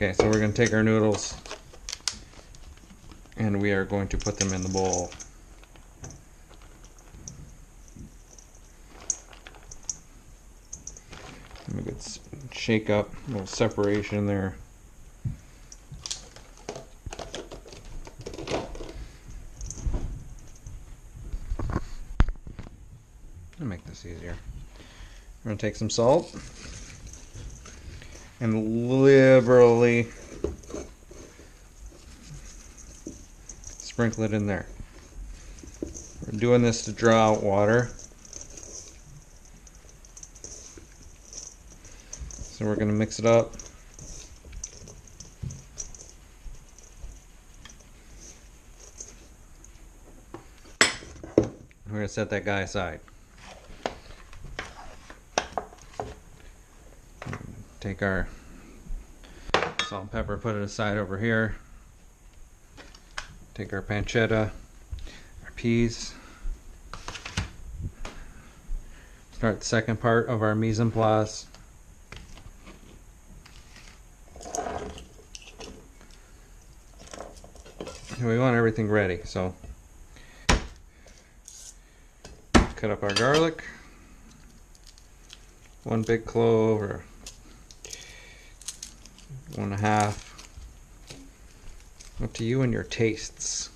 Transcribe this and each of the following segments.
Okay, so we're going to take our noodles and we are going to put them in the bowl. A good shake up, a little separation there. I'll make this easier. We're going to take some salt and liberally sprinkle it in there. We're doing this to draw out water. So we're going to mix it up. We're going to set that guy aside. Take our salt and pepper, put it aside over here. Take our pancetta, our peas. Start the second part of our mise en place. We want everything ready, so cut up our garlic, 1 big clove or 1.5, up to you and your tastes.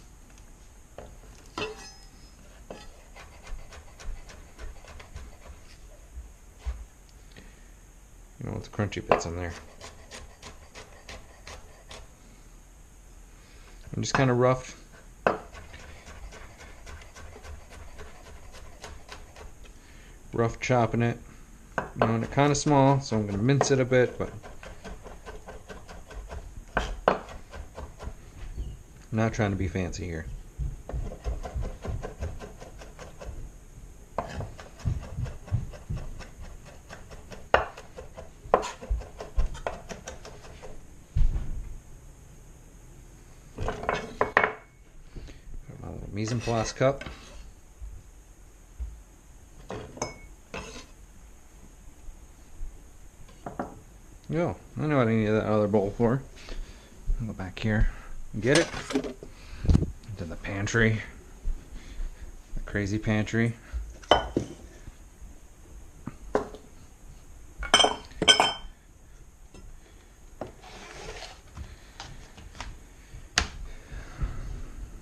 You know, with the crunchy bits in there. I'm just kind of rough chopping it. You know, and it's kind of small, so I'm going to mince it a bit, but I'm not trying to be fancy here. Mise en place cup. Oh, I know what I need that other bowl for. I'll go back here and get it. Into the pantry. The crazy pantry.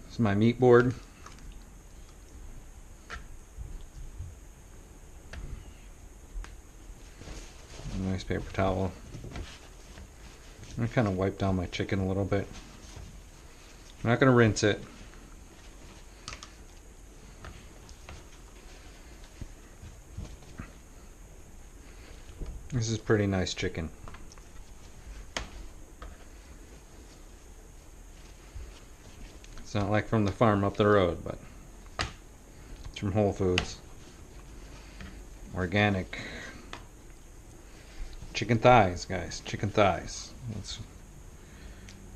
This is my meat board. Nice paper towel. I'm kind of wipe down my chicken a little bit. I'm not going to rinse it. This is pretty nice chicken. It's not like from the farm up the road, but it's from Whole Foods. Organic. Chicken thighs, guys. Chicken thighs. That's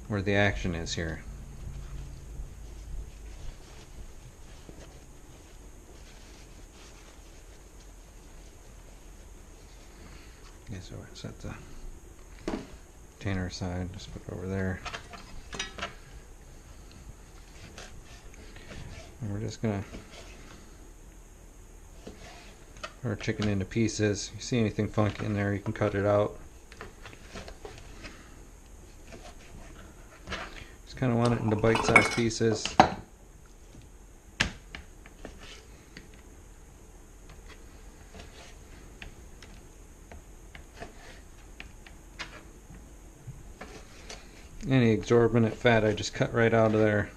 where the action is here. Okay, so I set the container aside. Just put it over there. And we're just gonna put our chicken into pieces. If you see anything funky in there, you can cut it out. Just kind of want it into bite-sized pieces. Any exorbitant fat I just cut right out of there.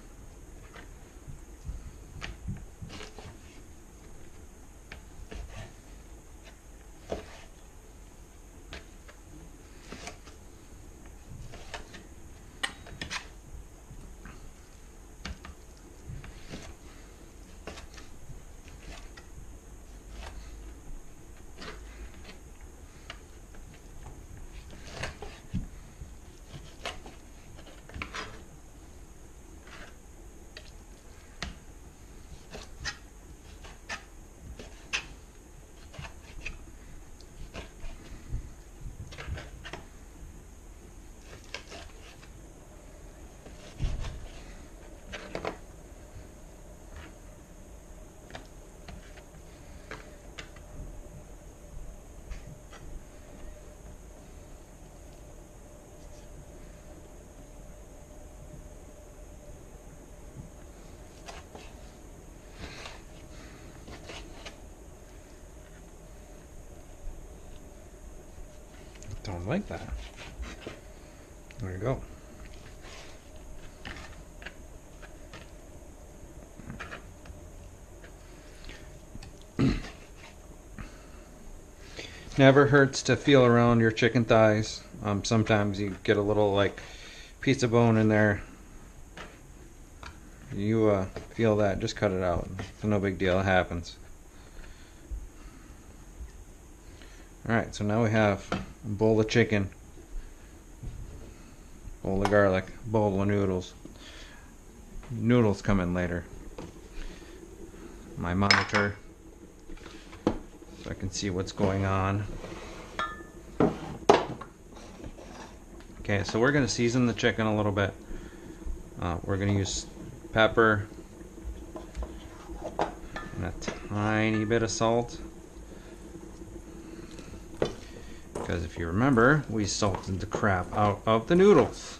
Don't like that. There you go. Never hurts to feel around your chicken thighs. Sometimes you get a little like piece of bone in there. You feel that, just cut it out. It's no big deal, it happens. Alright, so now we have a bowl of chicken, bowl of garlic, bowl of noodles. Noodles come in later. My monitor, so I can see what's going on. Okay, so we're going to season the chicken a little bit. We're going to use pepper and a tiny bit of salt, because if you remember, we salted the crap out of the noodles.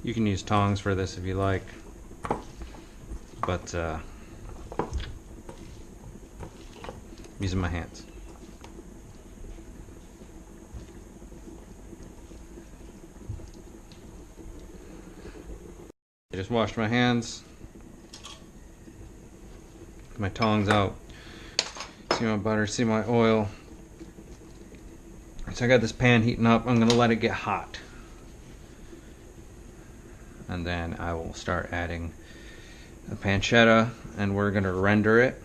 You can use tongs for this if you like, but I'm using my hands. I just washed my hands, my tongs out. See my butter, see my oil. So I got this pan heating up. I'm gonna let it get hot, and then I will start adding the pancetta, and we're gonna render it.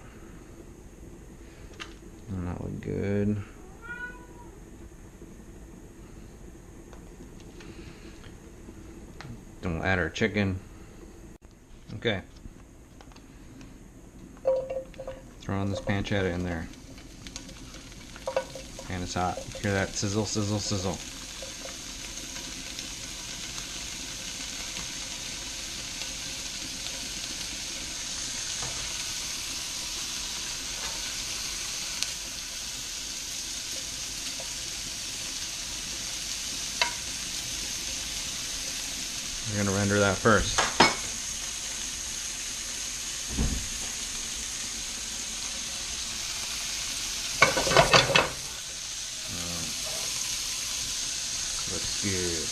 And that look good. Then we'll add our chicken. Okay. Throw on this pancetta in there. And it's hot. Hear that sizzle, sizzle, sizzle. We're going to render that first. Looks good.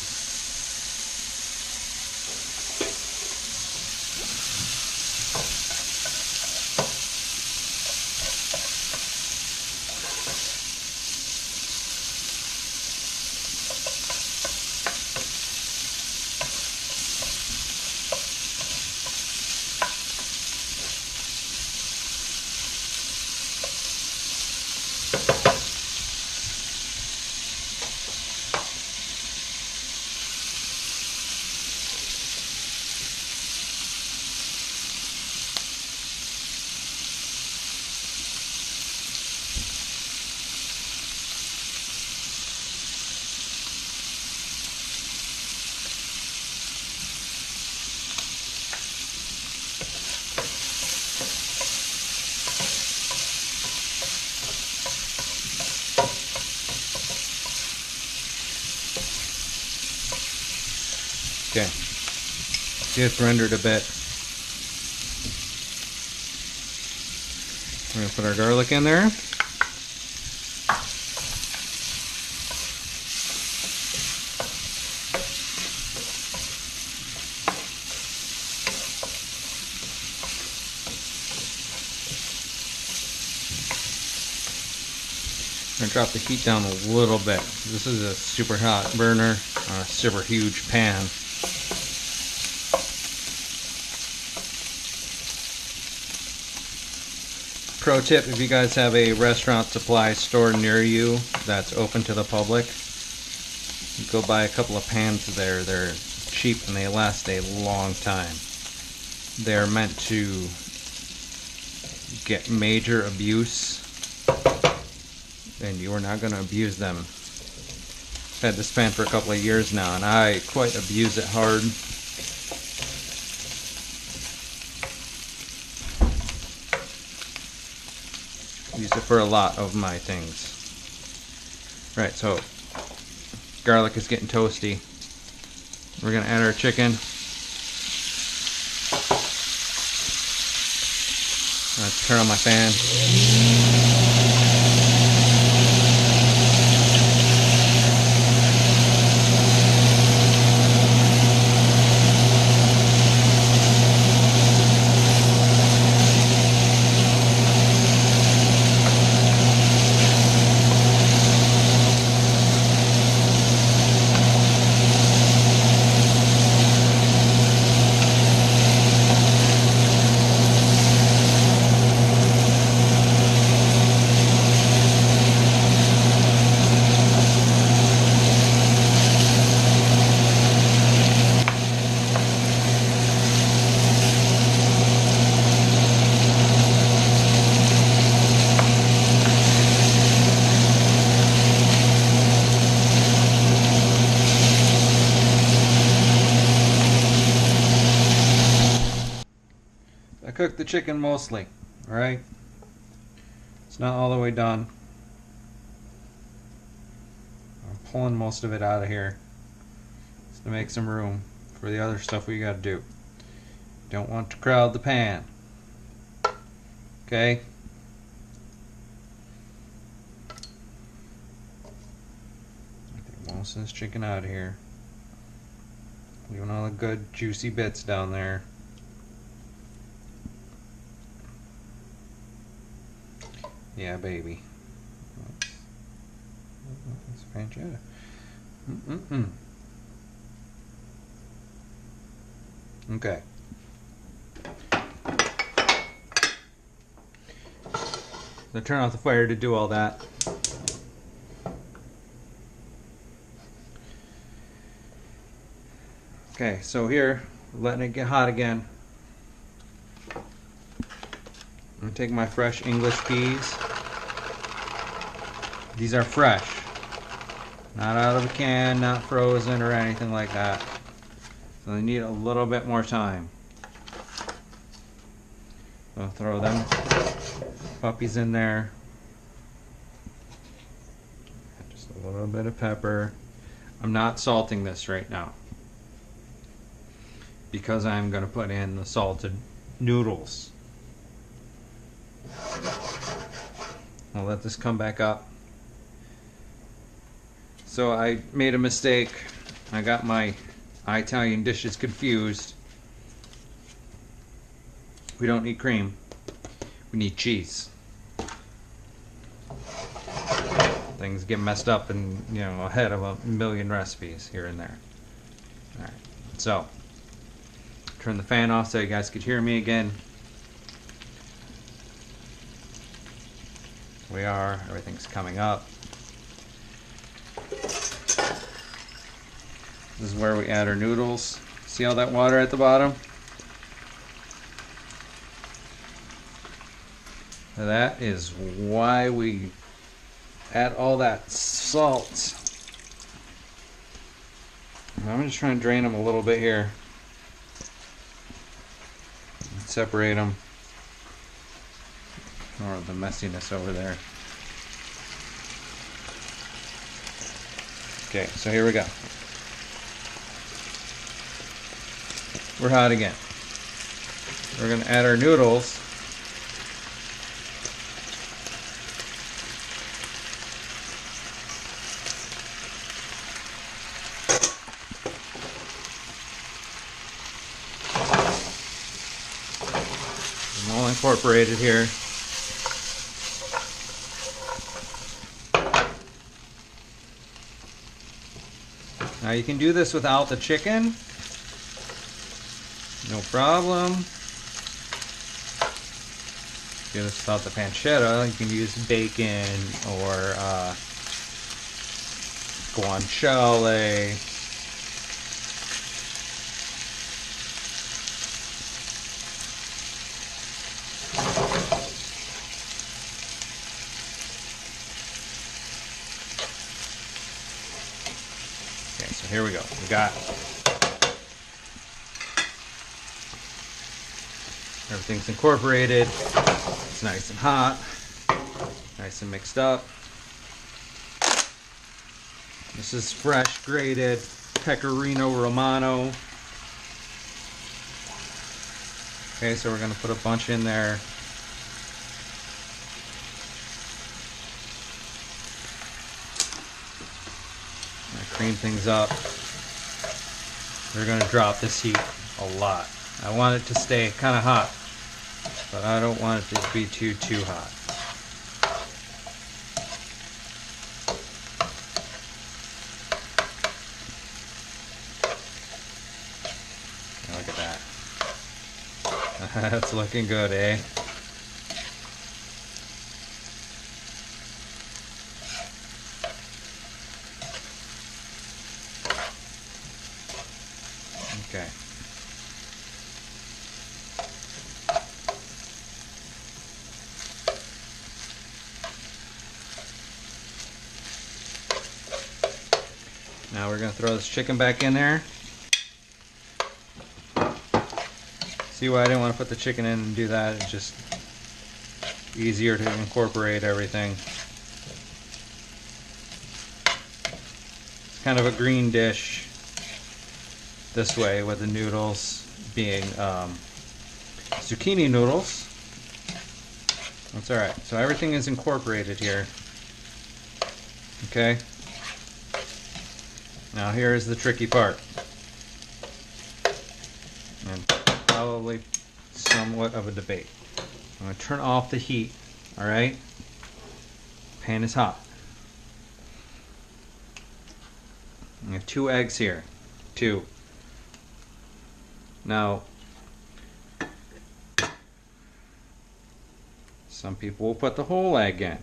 Okay, see it's rendered a bit. We're going to put our garlic in there. I'm going to drop the heat down a little bit. This is a super hot burner on a super huge pan. Pro tip, if you guys have a restaurant supply store near you that's open to the public, go buy a couple of pans there. They're cheap and they last a long time. They're meant to get major abuse, and you are not going to abuse them. I've had this pan for a couple of years now, and I quite abuse it hard. Use it for a lot of my things. Right, so garlic is getting toasty. We're going to add our chicken. Let's turn on my fan. the chicken mostly. Alright? It's not all the way done. I'm pulling most of it out of here just to make some room for the other stuff we gotta do. Don't want to crowd the pan. Okay? Take most of this chicken out of here. Leaving all the good juicy bits down there. Yeah, baby. That's pancetta. Okay. So turn off the fire to do all that. Okay, so here, letting it get hot again. I'm going to take my fresh English peas. These are fresh. Not out of a can, not frozen or anything like that. So they need a little bit more time. So throw them puppies in there. Just a little bit of pepper. I'm not salting this right now, because I'm going to put in the salted noodles. I'll let this come back up. So I made a mistake. I got my Italian dishes confused. We don't need cream. We need cheese. Things get messed up and, you know, ahead of a million recipes here and there. Alright, so turn the fan off so you guys could hear me again. We are. Everything's coming up. This is where we add our noodles. See all that water at the bottom? That is why we add all that salt. I'm just trying to drain them a little bit here. Separate them. Or the messiness over there. Okay, so here we go. We're hot again. We're going to add our noodles. I'm all incorporated here. Now you can do this without the chicken. No problem. Do this without the pancetta. You can use bacon or guanciale. Okay, so here we go. We got everything's incorporated. It's nice and hot. Nice and mixed up. This is fresh grated Pecorino Romano. Okay, so we're going to put a bunch in there. Cream things up. We're going to drop this heat a lot. I want it to stay kind of hot, but I don't want it to be too hot. Look at that. That's looking good, eh? Okay. Now we're going to throw this chicken back in there. See why I didn't want to put the chicken in and do that? It's just easier to incorporate everything. It's kind of a green dish this way, with the noodles being zucchini noodles. That's alright. So everything is incorporated here. Okay? Now here's the tricky part. And probably somewhat of a debate. I'm going to turn off the heat. Alright? Pan is hot. I have 2 eggs here. 2. Now, some people will put the whole egg in.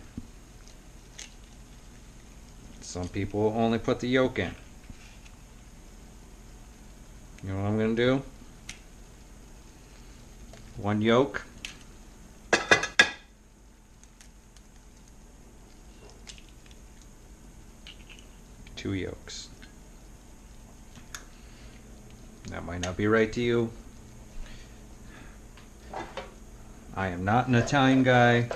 Some people will only put the yolk in. You know what I'm going to do? 1 yolk. 2 yolks. That might not be right to you. I am not an Italian guy. I'm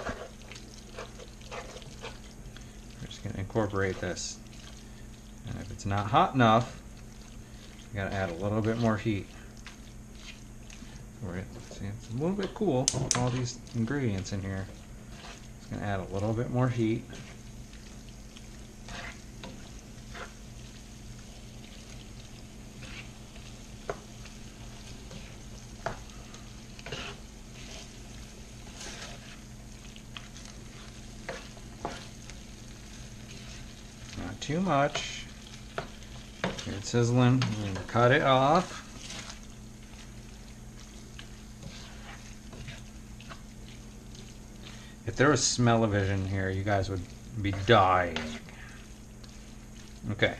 just going to incorporate this. And if it's not hot enough, you got to add a little bit more heat. See, it's a little bit cool, all these ingredients in here. Just going to add a little bit more heat. Not too much. Here it's sizzling. We're going to cut it off. If there was smell-o-vision here, you guys would be dying. Okay.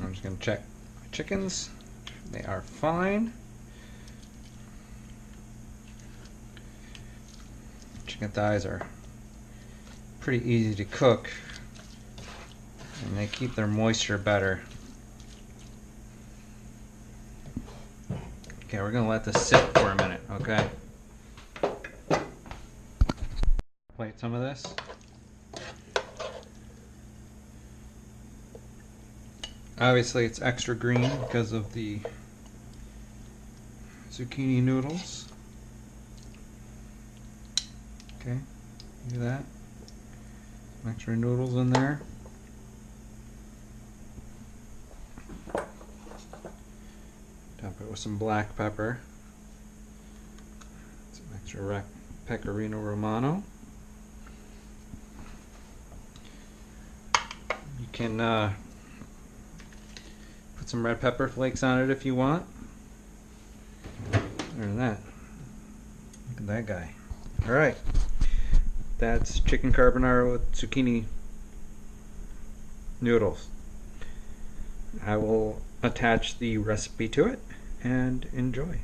I'm just going to check my chickens. They are fine. Chicken thighs are pretty easy to cook, and they keep their moisture better. Okay, we're going to let this sit for a minute, okay? Plate some of this. Obviously it's extra green because of the zucchini noodles. Okay, do that. Some extra noodles in there. Top it with some black pepper. Some extra pecorino romano. You can put some red pepper flakes on it if you want. Other than that, look at that guy. Alright, that's chicken carbonara with zucchini noodles. I will attach the recipe to it and enjoy.